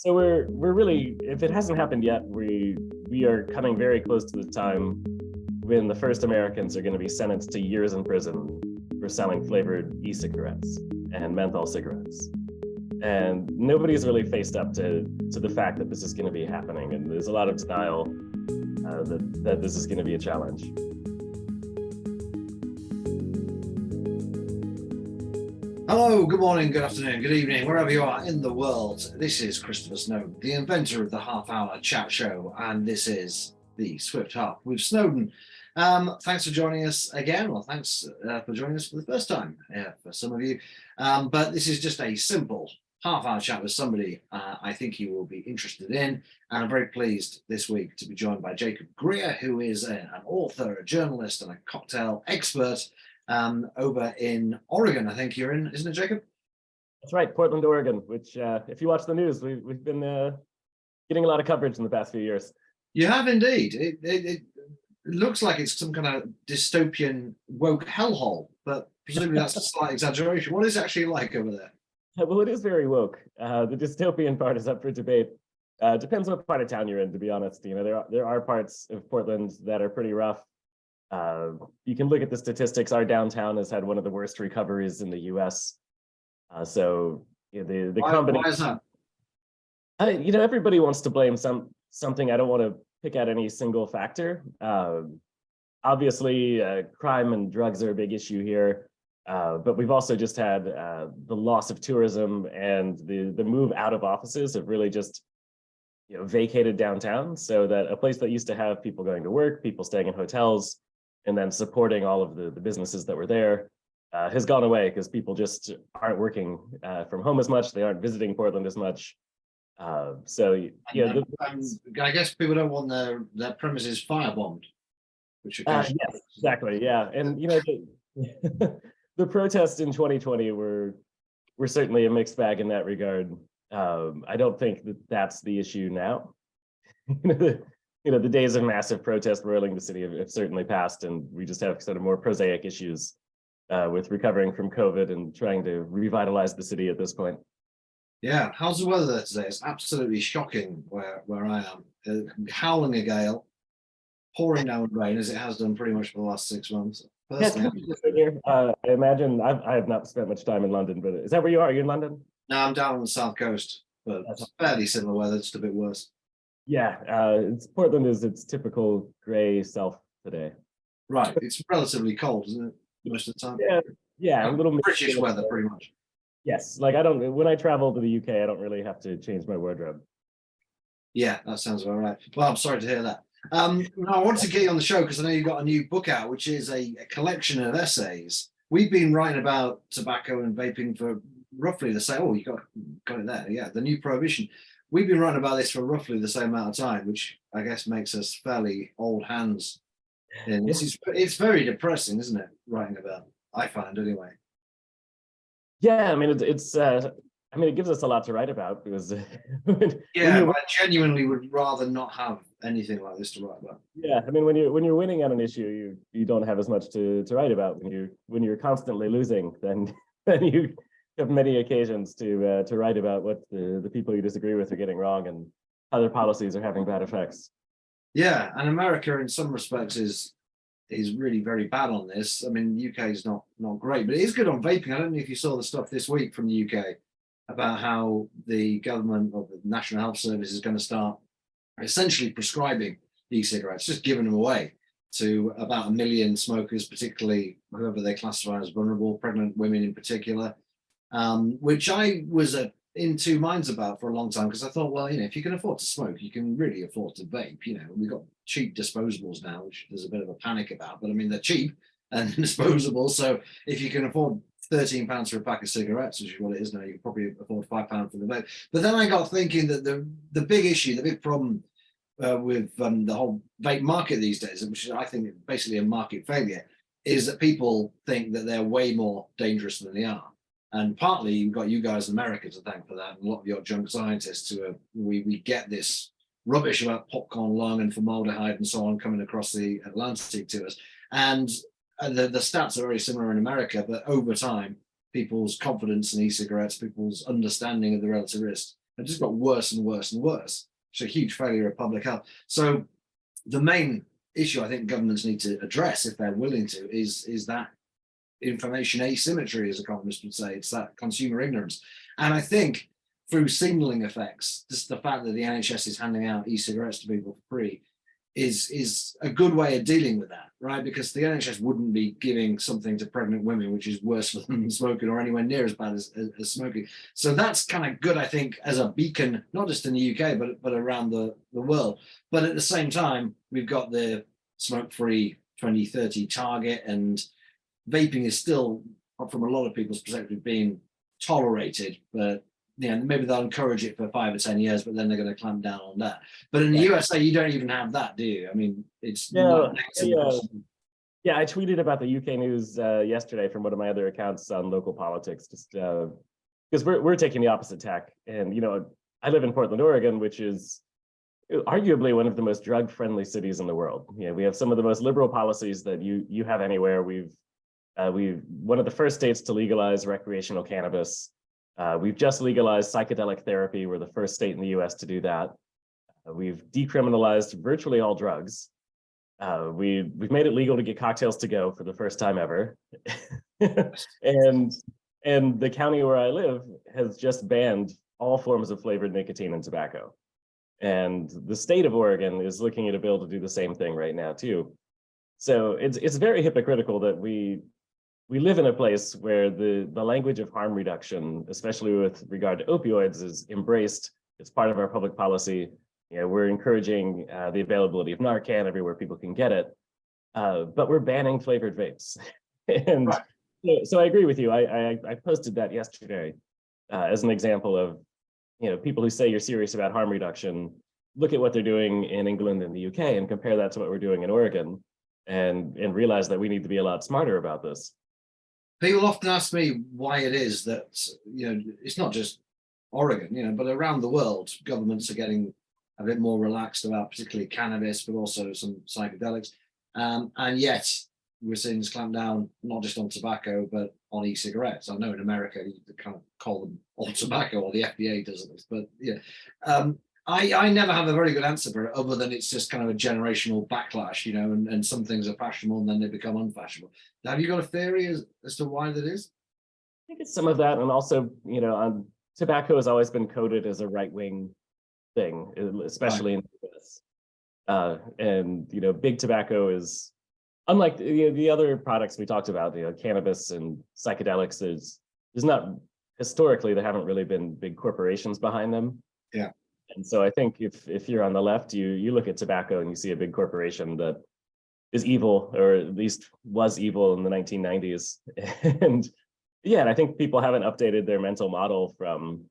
So we're really, if it hasn't happened yet, we are coming very close to the time when the first Americans are going to be sentenced to years in prison for selling flavored e-cigarettes and menthol cigarettes. And nobody's really faced up to the fact that this is going to be happening, and there's a lot of denial that this is going to be a challenge. Hello, good morning, good afternoon, good evening, wherever you are in the world. This is Christopher Snowdon, the inventor of the half-hour chat show, and this is the Swift Hub with Snowdon. Thanks for joining us again. Well, thanks for joining us for the first time for some of you. But this is just a simple half-hour chat with somebody I think you will be interested in. And I'm very pleased this week to be joined by Jacob Grier, who is an author, a journalist, and a cocktail expert over in Oregon. I think you're in, isn't it, Jacob? That's right, Portland, Oregon, which if you watch the news, we've been getting a lot of coverage in the past few years. You have indeed. It looks like it's some kind of dystopian woke hellhole, but presumably that's a slight exaggeration. What is it actually like over there? Well, it is very woke. The dystopian part is up for debate. Depends what part of town you're in, to be honest. You know, there are parts of Portland that are pretty rough. You can look at the statistics. Our downtown has had one of the worst recoveries in the U.S. So you know, the combination. Why is that? You know, everybody wants to blame something. I don't want to pick out any single factor. Obviously, crime and drugs are a big issue here, but we've also just had the loss of tourism, and the move out of offices have really just vacated downtown, so that a place that used to have people going to work, people staying in hotels, and then supporting all of the businesses that were there has gone away because people just aren't working from home as much. They aren't visiting Portland as much. So yeah, I guess people don't want their premises firebombed, which yes, exactly, yeah. And you know, the protests in 2020 were certainly a mixed bag in that regard. I don't think that's the issue now. The days of massive protest roiling the city have certainly passed, and we just have sort of more prosaic issues with recovering from COVID and trying to revitalize the city at this point. Yeah, how's the weather there today? It's absolutely shocking where I am. Howling a gale, pouring down rain as it has done pretty much for the last 6 months. I imagine I have not spent much time in London, but is that where you are? Are you in London? No, I'm down on the south coast, but it's fairly similar weather, just a bit worse. Yeah, Portland is its typical gray self today. Right, it's relatively cold, isn't it? Most of the time. Yeah, a little British weather, pretty much. Yes, like when I travel to the UK, I don't really have to change my wardrobe. Yeah, that sounds about right. Well, I'm sorry to hear that. I wanted to get you on the show because I know you've got a new book out, which is a collection of essays. We've been writing about tobacco and vaping for roughly the same. Oh, you got it there. Yeah, the new prohibition. We've been writing about this for roughly the same amount of time, which I guess makes us fairly old hands. And it's very depressing, isn't it? Writing about, I find anyway. Yeah, I mean it gives us a lot to write about because I genuinely would rather not have anything like this to write about. Yeah, I mean when you're winning on an issue, you don't have as much to write about. When you're constantly losing, then you have many occasions to write about what the people you disagree with are getting wrong and how their policies are having bad effects. Yeah, and America in some respects is really very bad on this. I mean, the UK is not great, but it is good on vaping. I don't know if you saw the stuff this week from the UK about how the government or the National Health Service is going to start essentially prescribing e-cigarettes, just giving them away to about 1 million smokers, particularly whoever they classify as vulnerable, pregnant women in particular, which I was in two minds about for a long time because I thought, well, if you can afford to smoke, you can really afford to vape. We've got cheap disposables now, which there's a bit of a panic about, but I mean, they're cheap and disposable. So if you can afford £13 for a pack of cigarettes, which is what it is now, you can probably afford £5 for the vape. But then I got thinking that the big issue, the big problem with the whole vape market these days, which I think is basically a market failure, is that people think that they're way more dangerous than they are. And partly you've got you guys in America to thank for that, and a lot of your junk scientists who we get this rubbish about popcorn lung and formaldehyde and so on coming across the Atlantic to us. And the stats are very similar in America, but over time, people's confidence in e-cigarettes, people's understanding of the relative risk It just got worse and worse and worse. It's a huge failure of public health. So the main issue I think governments need to address, if they're willing to, is that information asymmetry, as economists would say. It's that consumer ignorance. And I think through signaling effects, just the fact that the NHS is handing out e-cigarettes to people for free is a good way of dealing with that, right? Because the NHS wouldn't be giving something to pregnant women, which is worse for them than smoking, or anywhere near as bad as smoking. So that's kind of good, I think, as a beacon, not just in the UK, but around the world. But at the same time, we've got the smoke-free 2030 target, and vaping is still, from a lot of people's perspective, being tolerated, but maybe they'll encourage it for 5 or 10 years, but then they're going to clamp down on that. But in the USA, you don't even have that, do you? I mean, it's not yeah, I tweeted about the UK news yesterday from one of my other accounts on local politics, just because we're taking the opposite tack. And I live in Portland, Oregon, which is arguably one of the most drug-friendly cities in the world. We have some of the most liberal policies that you have anywhere. We've one of the first states to legalize recreational cannabis. We've just legalized psychedelic therapy. We're the first state in the US to do that. We've decriminalized virtually all drugs. We've made it legal to get cocktails to go for the first time ever. and the county where I live has just banned all forms of flavored nicotine and tobacco. And the state of Oregon is looking at a bill to do the same thing right now too. So it's very hypocritical that we live in a place where the language of harm reduction, especially with regard to opioids, is embraced. It's part of our public policy. We're encouraging the availability of Narcan everywhere people can get it, but we're banning flavored vapes. And so I agree with you. I posted that yesterday as an example of, people who say you're serious about harm reduction, look at what they're doing in England and the UK and compare that to what we're doing in Oregon, and realize that we need to be a lot smarter about this. People often ask me why it is that, it's not just Oregon, but around the world, governments are getting a bit more relaxed about particularly cannabis, but also some psychedelics. And yet we're seeing this clamp down, not just on tobacco, but on e-cigarettes. I know in America, you kind of call them all tobacco, or the FDA does it, but I never have a very good answer for it, other than it's just kind of a generational backlash, and some things are fashionable and then they become unfashionable. Have you got a theory as to why that is? I think it's some of that, and also, tobacco has always been coded as a right-wing thing, especially in the US. And big tobacco is, unlike the other products we talked about, cannabis and psychedelics, there's not, historically, there haven't really been big corporations behind them. Yeah. And so I think if you're on the left, you look at tobacco and you see a big corporation that is evil, or at least was evil in the 1990s. And I think people haven't updated their mental model from,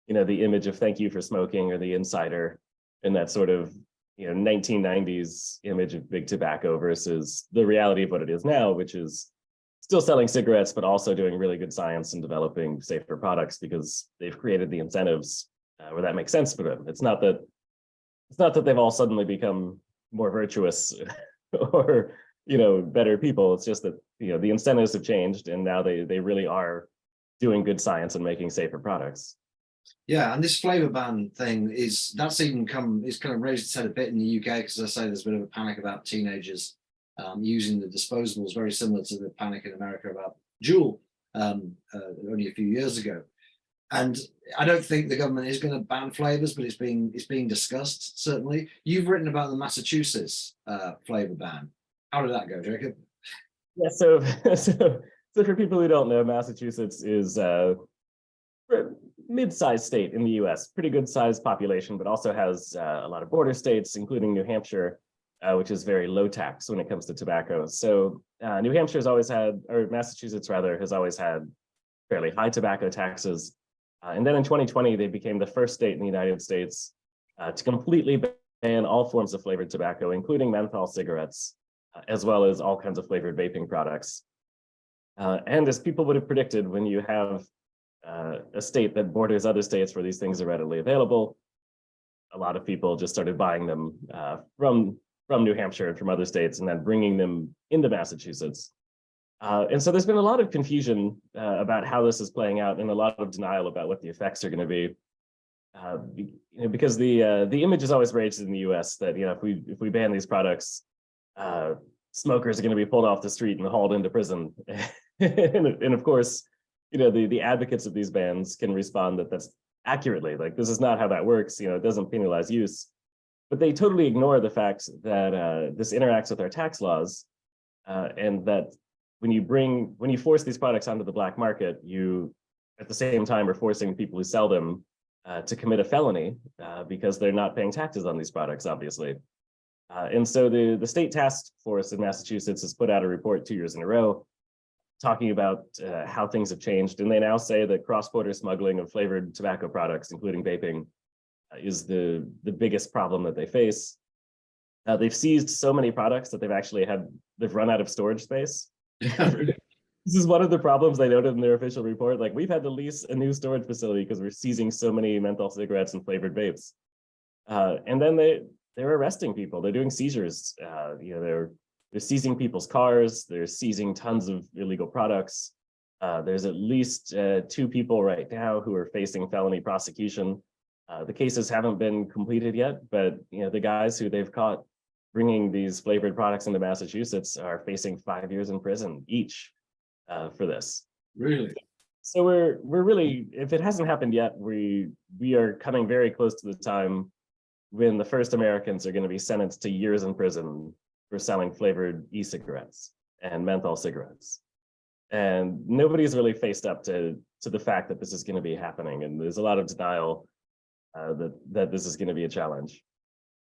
the image of thank you for smoking or the insider, and that sort of, 1990s image of big tobacco versus the reality of what it is now, which is still selling cigarettes, but also doing really good science and developing safer products because they've created the incentives where that makes sense for them. It's not that they've all suddenly become more virtuous or better people. It's just that the incentives have changed, and now they really are doing good science and making safer products. Yeah, and this flavor ban thing is kind of raised its head a bit in the UK, because as I say, there's a bit of a panic about teenagers using the disposables, very similar to the panic in America about Juul only a few years ago. And I don't think the government is going to ban flavors, but it's being discussed, certainly. You've written about the Massachusetts flavor ban. How did that go, Jacob? Yeah, so for people who don't know, Massachusetts is a mid-sized state in the US, pretty good sized population, but also has a lot of border states, including New Hampshire, which is very low tax when it comes to tobacco. So New Hampshire has always had, or Massachusetts rather, has always had fairly high tobacco taxes. And then in 2020, they became the first state in the United States to completely ban all forms of flavored tobacco, including menthol cigarettes, as well as all kinds of flavored vaping products. And as people would have predicted, when you have a state that borders other states where these things are readily available, a lot of people just started buying them from New Hampshire and from other states, and then bringing them into Massachusetts. And so there's been a lot of confusion about how this is playing out, and a lot of denial about what the effects are going to be. Because the image is always raised in the U.S. that if we ban these products, smokers are going to be pulled off the street and hauled into prison, and of course, the advocates of these bans can respond that that's accurately, like, this is not how that works. It doesn't penalize use, but they totally ignore the fact that this interacts with our tax laws, and that when you force these products onto the black market, you at the same time are forcing people who sell them to commit a felony because they're not paying taxes on these products, obviously. And so the state task force in Massachusetts has put out a report 2 years in a row talking about how things have changed. And they now say that cross-border smuggling of flavored tobacco products, including vaping, is the biggest problem that they face. They've seized so many products that they've run out of storage space. This is one of the problems they noted in their official report. Like, we've had to lease a new storage facility because we're seizing so many menthol cigarettes and flavored vapes. And then they're arresting people. They're doing seizures. They're seizing people's cars. They're seizing tons of illegal products. There's at least 2 people right now who are facing felony prosecution. The cases haven't been completed yet, but the guys who they've caught bringing these flavored products into Massachusetts are facing 5 years in prison each for this. Really? So we're really, if it hasn't happened yet, we are coming very close to the time when the first Americans are going to be sentenced to years in prison for selling flavored e-cigarettes and menthol cigarettes. And nobody's really faced up to the fact that this is going to be happening. And there's a lot of denial that this is going to be a challenge.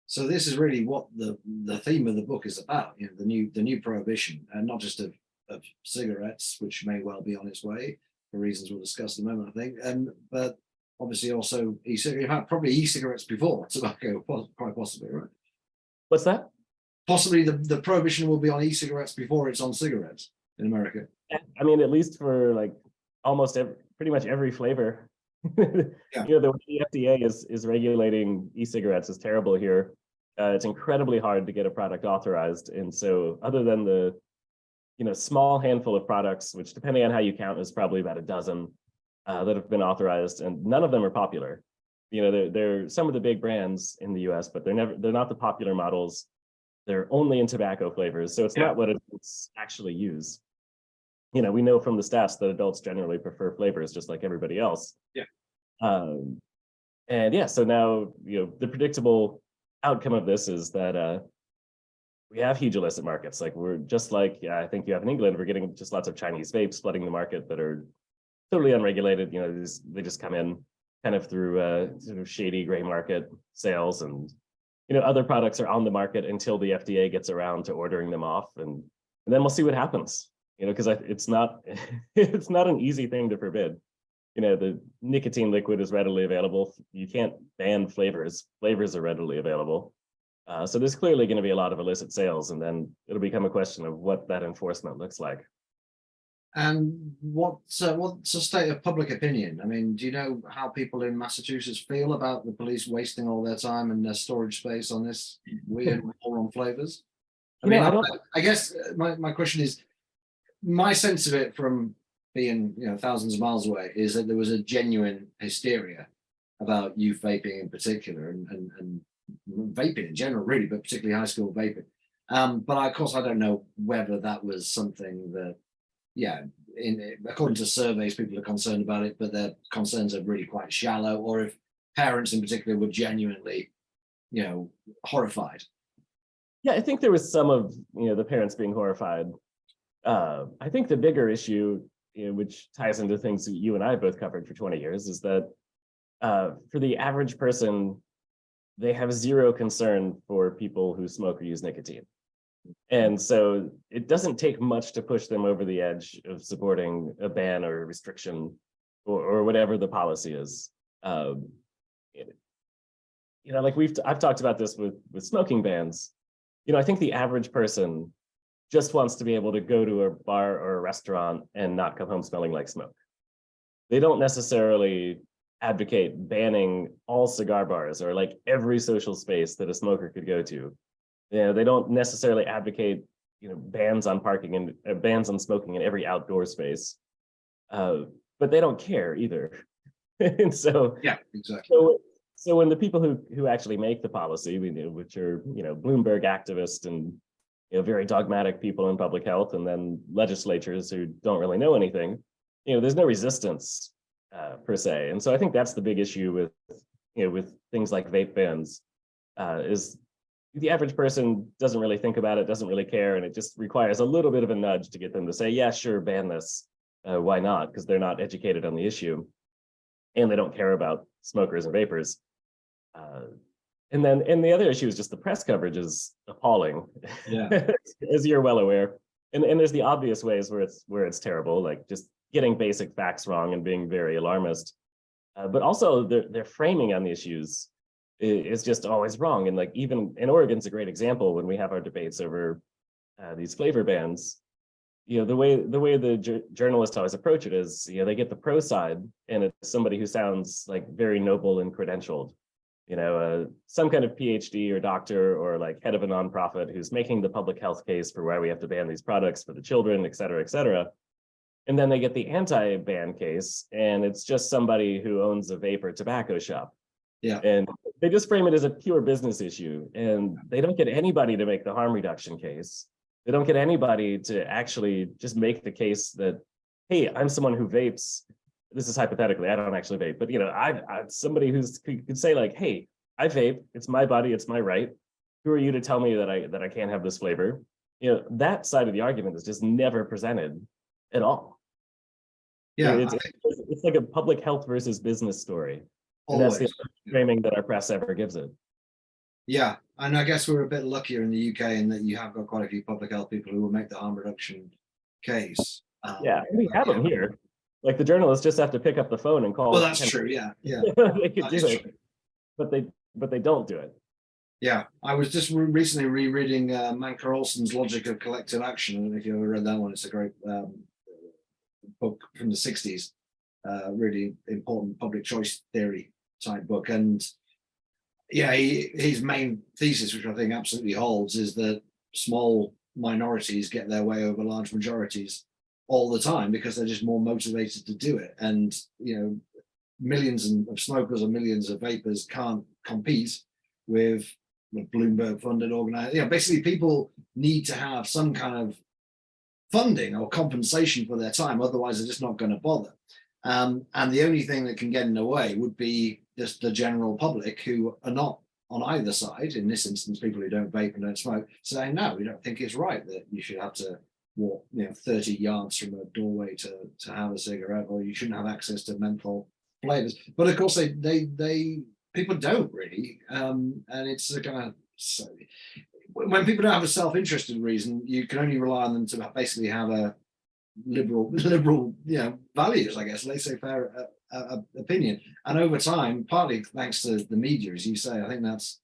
So this is really what the theme of the book is about, the new prohibition, and not just of cigarettes, which may well be on its way for reasons we'll discuss in a moment, I think, but obviously also e-cigarettes. In fact, probably e-cigarettes before tobacco, quite possibly, right? What's that? Possibly the prohibition will be on e-cigarettes before it's on cigarettes in America. I mean, at least for like pretty much every flavor. Yeah. The way the FDA is regulating e-cigarettes is terrible here. It's incredibly hard to get a product authorized, and so other than the small handful of products, which depending on how you count is probably about a dozen that have been authorized, and none of them are popular. They're some of the big brands in the U.S., but they're not the popular models. They're only in tobacco flavors, so it's not what adults actually use. We know from the stats that adults generally prefer flavors just like everybody else. Yeah. So now the predictable outcome of this is that we have huge illicit markets. Like, we're just like I think you have in England. We're getting just lots of Chinese vapes flooding the market that are totally unregulated. They just come in kind of through sort of shady gray market sales, and other products are on the market until the FDA gets around to ordering them off, and then we'll see what happens. Because it's not it's not an easy thing to forbid. The nicotine liquid is readily available. You can't ban flavors. Flavors are readily available. So there's clearly going to be a lot of illicit sales, and then it'll become a question of what that enforcement looks like. And what's the state of public opinion? I mean, do you know how people in Massachusetts feel about the police wasting all their time and their storage space on this weird war on flavors? I guess my question is, my sense of it from being thousands of miles away is that there was a genuine hysteria about youth vaping in particular, and vaping in general, really, but particularly high school vaping. But of course, I don't know whether that was something that, according to surveys, people are concerned about it, but their concerns are really quite shallow, or if parents in particular were genuinely, horrified. Yeah, I think there was some of the parents being horrified. I think the bigger issue, which ties into things that you and I have both covered for 20 years, is that for the average person, they have zero concern for people who smoke or use nicotine. And so it doesn't take much to push them over the edge of supporting a ban or a restriction or whatever the policy is. Like I've talked about this with smoking bans. I think the average person just wants to be able to go to a bar or a restaurant and not come home smelling like smoke. They don't necessarily advocate banning all cigar bars or like every social space that a smoker could go to. They don't necessarily advocate, bans on parking and bans on smoking in every outdoor space. But they don't care either. And so, yeah, exactly. So So when the people who actually make the policy, which are Bloomberg activists and very dogmatic people in public health, and then legislatures who don't really know anything, there's no resistance per se. And so I think that's the big issue with things like vape bans, is the average person doesn't really think about it, doesn't really care, and it just requires a little bit of a nudge to get them to say, yeah, sure, ban this. Why not? Because they're not educated on the issue, and they don't care about smokers and vapors. And the other issue is just the press coverage is appalling, Yeah. as you're well aware. And there's the obvious ways where it's terrible, like just getting basic facts wrong and being very alarmist. But also their framing on the issues is just always wrong. And like even in Oregon's a great example when we have our debates over these flavor bans. The way the journalists always approach it is, they get the pro side, and it's somebody who sounds like very noble and credentialed, some kind of PhD or doctor or like head of a nonprofit who's making the public health case for why we have to ban these products for the children, et cetera, et cetera. And then they get the anti-ban case, and it's just somebody who owns a vape or tobacco shop. Yeah. And they just frame it as a pure business issue, and they don't get anybody to make the harm reduction case. They don't get anybody to actually just make the case that, hey, I'm someone who vapes. This is hypothetically, I don't actually vape, but I'm somebody who could say like, hey, I vape. It's my body. It's my right. Who are you to tell me that I can't have this flavor? That side of the argument is just never presented at all. Yeah. It's like a public health versus business story. And that's the framing that our press ever gives it. Yeah, and I guess we're a bit luckier in the UK in that you have got quite a few public health people who will make the harm reduction case. Yeah, we have them here. Like the journalists just have to pick up the phone and call. Well, that's true. Yeah. They could do it, but they don't do it. Yeah, I was just recently rereading Manker Olson's Logic of Collective Action. I don't know if you ever read that one. It's a great book from the 60s, really important public choice theory type book. And yeah, his main thesis, which I think absolutely holds, is that small minorities get their way over large majorities all the time because they're just more motivated to do it. And, millions of smokers or millions of vapors can't compete with Bloomberg funded organization. Basically people need to have some kind of funding or compensation for their time. Otherwise they're just not going to bother. And the only thing that can get in the way would be just the general public who are not on either side, in this instance, people who don't vape and don't smoke, saying, no, we don't think it's right that you should have to walk 30 yards from a doorway to have a cigarette, or you shouldn't have access to menthol flavors. But of course, they people don't really. And it's a kind of, so when people don't have a self-interested reason, you can only rely on them to basically have a liberal values, I guess, laissez-faire opinion. And over time, partly thanks to the media, as you say, I think that's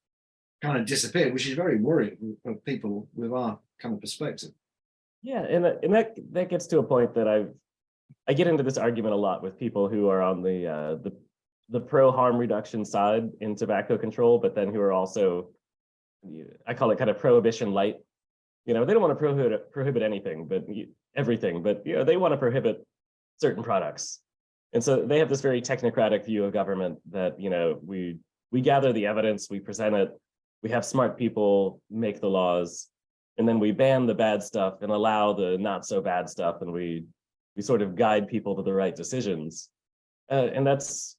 kind of disappeared, which is very worrying for people with our kind of perspective. Yeah, and that gets to a point that I get into this argument a lot with people who are on the pro harm reduction side in tobacco control, but then who are also, I call it kind of prohibition light. They don't want to prohibit anything, but everything, but they want to prohibit certain products. And so they have this very technocratic view of government that, we gather the evidence, we present it, we have smart people make the laws, and then we ban the bad stuff and allow the not so bad stuff, and we sort of guide people to the right decisions. And that's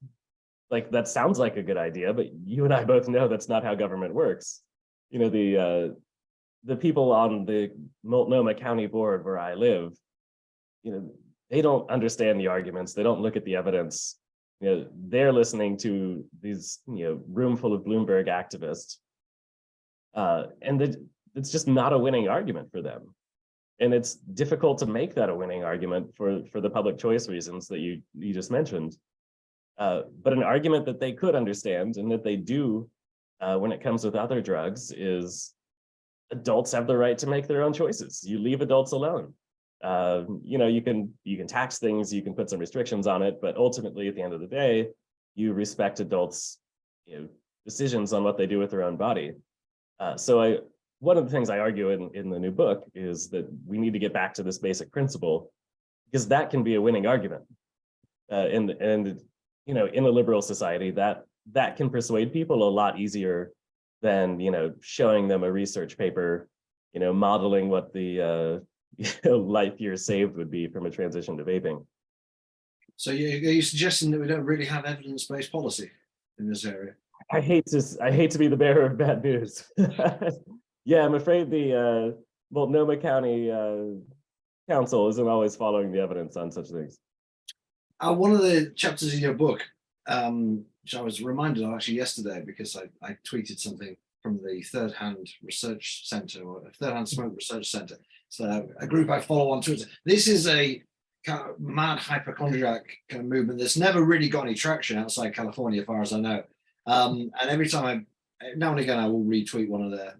like, that sounds like a good idea, but you and I both know that's not how government works. The people on the Multnomah County Board where I live, they don't understand the arguments. They don't look at the evidence. They're listening to these, room full of Bloomberg activists. And it's just not a winning argument for them. And it's difficult to make that a winning argument for the public choice reasons that you just mentioned. But an argument that they could understand and that they do when it comes with other drugs is adults have the right to make their own choices. You leave adults alone. You can tax things, you can put some restrictions on it, but ultimately at the end of the day, you respect adults' decisions on what they do with their own body. So one of the things I argue in the new book is that we need to get back to this basic principle, because that can be a winning argument. And in a liberal society, that that can persuade people a lot easier than, showing them a research paper, modeling what the life years saved would be from a transition to vaping. So are you suggesting that we don't really have evidence-based policy in this area? I hate to be the bearer of bad news. Yeah, I'm afraid the Multnomah County Council isn't always following the evidence on such things. One of the chapters in your book, which I was reminded of actually yesterday because I tweeted something from the Third Hand Research Center, or Third Hand Smoke Research Center. So a group I follow on Twitter. This is a kind of mad hypochondriac kind of movement that's never really got any traction outside California, as far as I know. And every time now and again, I will retweet one of their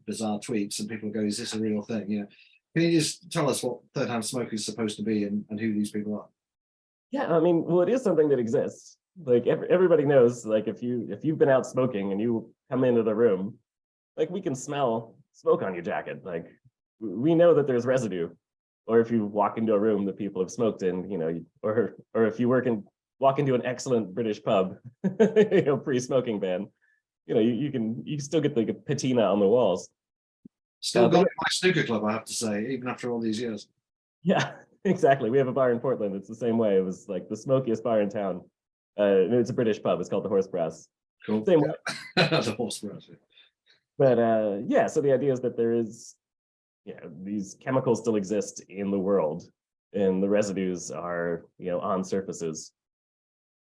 bizarre tweets, and people go, "Is this a real thing?" Can you just tell us what Third Hand Smoke is supposed to be and who these people are? Yeah, I mean, well, it is something that exists. Like everybody knows, like if you've been out smoking and you come into the room, like we can smell smoke on your jacket. Like we know that there's residue. Or if you walk into a room that people have smoked in, or if you walk into an excellent British pub, pre-smoking ban, you can still get the patina on the walls. Still got my snooker club, I have to say, even after all these years. Yeah, exactly. We have a bar in Portland. It's the same way. It was like the smokiest bar in town. It's a British pub. It's called the Horse Brass. Cool. Same way. The Horse Brass. But yeah, so the idea is that there is, these chemicals still exist in the world, and the residues are, on surfaces.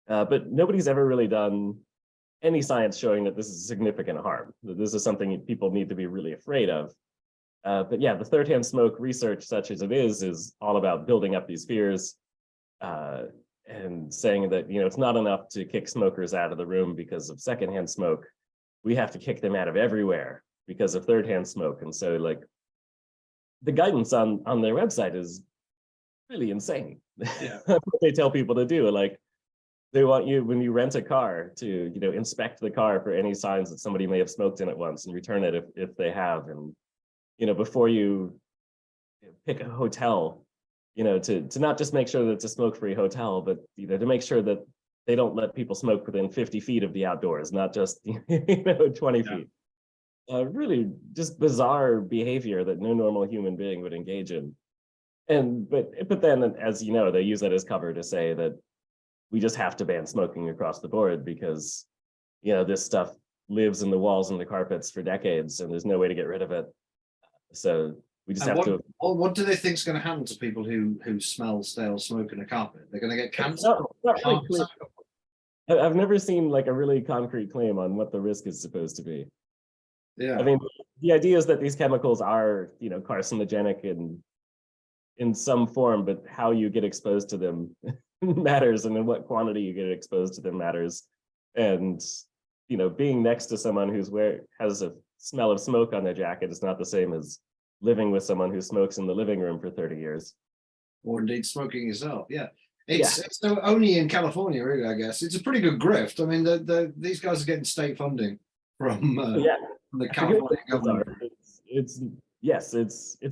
But nobody's ever really done any science showing that this is significant harm, that this is something people need to be really afraid of. But yeah, the third hand smoke research, such as it is all about building up these fears and saying that, it's not enough to kick smokers out of the room because of secondhand smoke. We have to kick them out of everywhere because of third hand smoke. And so like the guidance on their website is really insane. Yeah. What they tell people to do, like they want you, when you rent a car, to inspect the car for any signs that somebody may have smoked in it once and return it if they have. And before you pick a hotel, to not just make sure that it's a smoke-free hotel, but to make sure that they don't let people smoke within 50 feet of the outdoors, not just 20 feet. Really just bizarre behavior that no normal human being would engage in. But then, as you know, they use that as cover to say that we just have to ban smoking across the board because, this stuff lives in the walls and the carpets for decades and there's no way to get rid of it. So we just have to. What do they think is going to happen to people who smell stale smoke in a carpet? They're going to get cancer? Not really clear. I've never seen like a really concrete claim on what the risk is supposed to be. Yeah. I mean, the idea is that these chemicals are, carcinogenic in some form, but how you get exposed to them matters, and in what quantity you get exposed to them matters. And, being next to someone has a smell of smoke on their jacket is not the same as living with someone who smokes in the living room for 30 years. Or indeed smoking yourself. Yeah. It's only in California, really, I guess. It's a pretty good grift. I mean, these guys are getting state funding from the California government. It's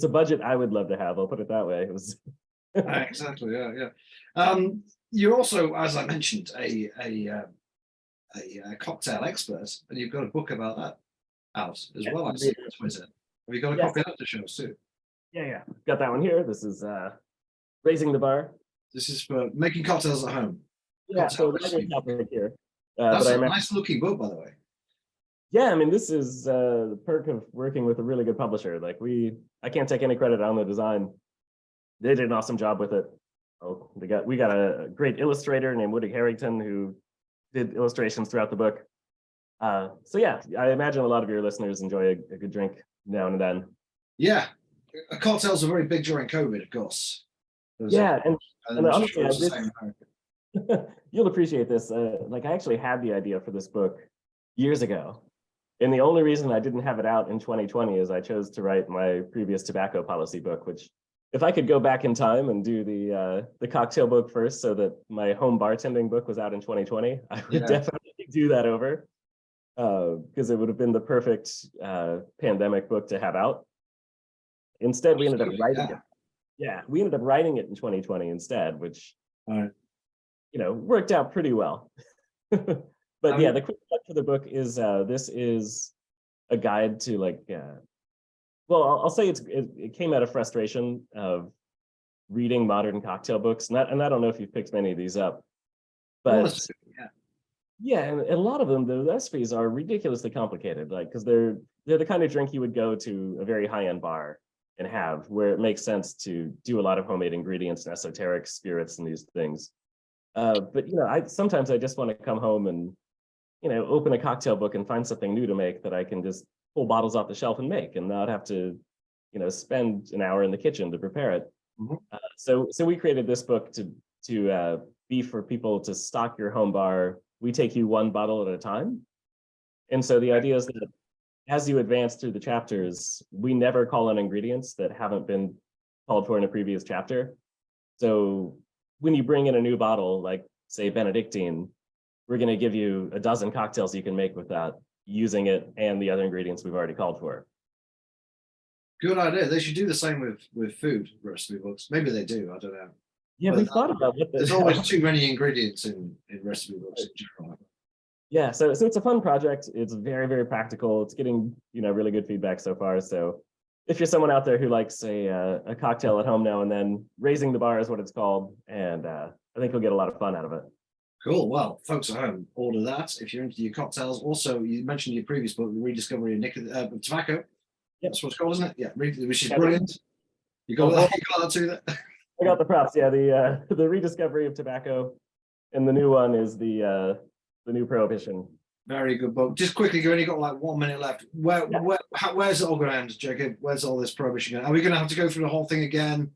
a budget I would love to have. I'll put it that way. It was exactly. Yeah. You're also, as I mentioned, a cocktail expert, and you've got a book about that out as well. I see on Twitter. Have you got a copy of that to show us too? Yeah. Got that one here. This is Raising the Bar. This is for making cocktails at home. Yeah, so topic here. That's a nice looking book, by the way. Yeah, I mean, this is the perk of working with a really good publisher. Like I can't take any credit on the design. They did an awesome job with it. Oh, we got a great illustrator named Woody Harrington who did illustrations throughout the book. So yeah, I imagine a lot of your listeners enjoy a good drink now and then. Yeah, cocktails are very big during COVID, of course. And honestly, you'll appreciate this. Like I actually had the idea for this book years ago. And the only reason I didn't have it out in 2020 is I chose to write my previous tobacco policy book, which if I could go back in time and do the cocktail book first so that my home bartending book was out in 2020, I would definitely do that over because it would have been the perfect pandemic book to have out. Instead, we ended up writing it. Yeah, we ended up writing it in 2020 instead, which, worked out pretty well. But yeah, the quick plug for the book is this is a guide to like, well, I'll say it came out of frustration of reading modern cocktail books, and I don't know if you've picked many of these up, but yeah, and a lot of them, the recipes are ridiculously complicated, like because they're the kind of drink you would go to a very high-end bar and have, where it makes sense to do a lot of homemade ingredients and esoteric spirits and these things. But sometimes I just want to come home and open a cocktail book and find something new to make that I can just pull bottles off the shelf and make, and not have to spend an hour in the kitchen to prepare it. So we created this book to be for people to stock your home bar. We take you one bottle at a time. And so the idea is that as you advance through the chapters, we never call on ingredients that haven't been called for in a previous chapter. So when you bring in a new bottle, like say Benedictine, we're going to give you a dozen cocktails you can make with that, using it and the other ingredients we've already called for. Good idea. They should do the same with food recipe books. Maybe they do. I don't know. Yeah, we've thought about what there's always too many ingredients in recipe books in general. Yeah, so it's a fun project. It's very, very practical. It's getting really good feedback so far. So if you're someone out there who likes a cocktail at home now and then, raising the bar is what it's called, and I think you'll get a lot of fun out of it. Cool. Well, folks at home, order that if you're into your cocktails. Also, you mentioned your previous book, The Rediscovery of Tobacco. Yep. That's what it's called, isn't it? Yeah, which is brilliant. You got that too. I got the props. Yeah, the Rediscovery of Tobacco, and the new one is the new Prohibition. Very good book. Just quickly, you only got like 1 minute left. Where's it all going to end, Jacob? Where's all this prohibition going? Are we going to have to go through the whole thing again,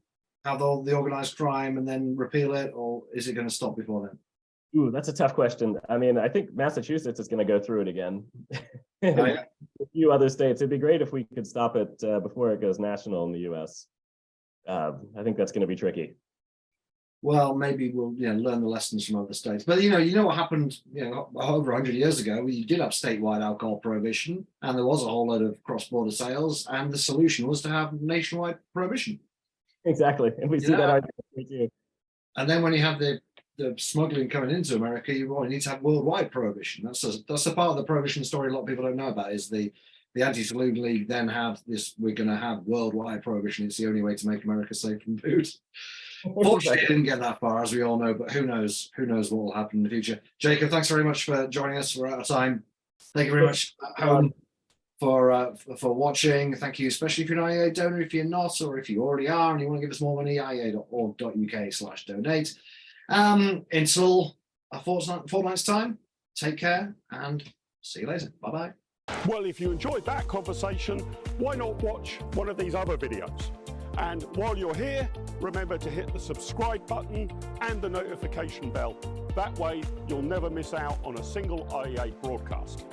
have all the organized crime and then repeal it, or is it going to stop before then? Ooh, that's a tough question. I mean, I think Massachusetts is going to go through it again. A few other states. It'd be great if we could stop it before it goes national in the U.S. I think that's going to be tricky. Well, maybe we'll learn the lessons from other states. But you know what happened over 100 years ago. We did have statewide alcohol prohibition, and there was a whole lot of cross-border sales, and the solution was to have nationwide prohibition. Exactly, and we see that argument too. And then when you have the smuggling coming into America, you need to have worldwide prohibition. That's the part of the prohibition story a lot of people don't know about, is the Anti-Saloon League then have this, we're going to have worldwide prohibition. It's the only way to make America safe from food. Fortunately, it didn't get that far, as we all know, but who knows what will happen in the future. Jacob, thanks very much for joining us. We're out of time. Thank you very much at home for watching. Thank you, especially if you're an IEA donor. If you're not, or if you already are and you want to give us more money, iea.org.uk/donate. Until a fortnight's time, take care and see you later. Bye-bye. Well, if you enjoyed that conversation, why not watch one of these other videos? And while you're here, remember to hit the subscribe button and the notification bell. That way, you'll never miss out on a single IEA broadcast.